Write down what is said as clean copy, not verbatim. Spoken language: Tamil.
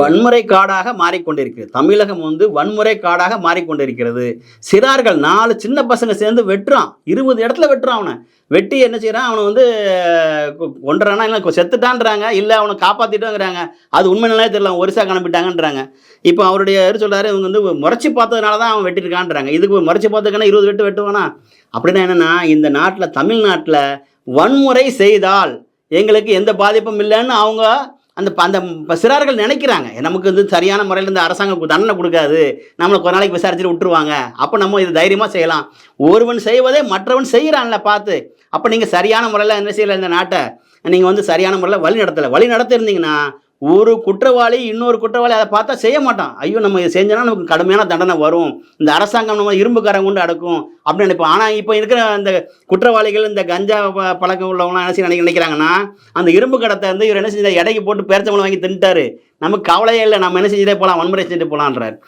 வன்முறை காடாக மாறிக்கொண்டிருக்கிறது. தமிழகம் வன்முறை காடாக மாறிக்கொண்டிருக்கிறது. சிறார்கள் 4 சின்ன பசங்க சேர்ந்து வெட்டுறான். 20 இடத்துல வெட்டுறான் அவன. வெட்டி என்ன செய்றான், அவன கொன்றானா இல்ல செத்துட்டான்றாங்க. இல்ல அவன காப்பாத்திட்டோங்கிறாங்க. அது உண்மை நிலையே தெரியல. ஒரிசாக்கு அனுப்பிட்டாங்கன்றாங்க. இப்போ அவருடைய சொல்றாரு, இவங்க முறைச்சு பார்த்ததுனால தான் அவன் வெட்டியிருக்கான்றாங்க. இதுக்கு முறைச்சு பார்த்ததுக்கான 20 வெட்டு வெட்டுவானா? அப்படின்னா என்னன்னா, இந்த நாட்டுல தமிழ்நாட்டுல வன்முறை செய்தால் எங்களுக்கு எந்த பாதிப்பும் இல்லைன்னு அவங்க அந்த அந்த சிறார்கள் நினைக்கிறாங்க. நமக்கு சரியான முறையில் இந்த அரசாங்கம் தண்டனை கொடுக்காது, நம்மளை கொஞ்ச நாளைக்கு விசாரிச்சுட்டு விட்டுருவாங்க, அப்போ நம்ம இது தைரியமாக செய்யலாம். ஒருவன் செய்வதே மற்றவன் செய்கிறான்ல பார்த்து. அப்போ நீங்கள் சரியான முறையில் என்ன செய்யலை, இந்த நாட்டை நீங்கள் சரியான முறையில் வழி நடத்திருந்தீங்கன்னா ஒரு குற்றவாளி இன்னொரு குற்றவாளி அதை பார்த்தா செய்ய மாட்டான். ஐயோ நம்ம இதை செஞ்சோன்னா நமக்கு கடுமையான தண்டனை வரும், இந்த அரசாங்கம் நம்ம இரும்புக்காரங்க கொண்டு அடக்கும் அப்படின்னு நினைப்போம். ஆனால் இப்போ இருக்கிற அந்த குற்றவாளிகள், இந்த கஞ்சா பழக்கம் உள்ளவங்களாம் என்ன செய்ய நினைக்கிறாங்கன்னா, அந்த இரும்பு கடத்தை இவர் என்ன செஞ்ச எடைக்கு போட்டு பேரச்சம்பளம் வாங்கி தின்ட்டாரு, நமக்கு கவலையே இல்லை, நம்ம என்ன செஞ்சுட்டே போகலாம், வன்முறை செஞ்சுட்டு போகலான்றார்.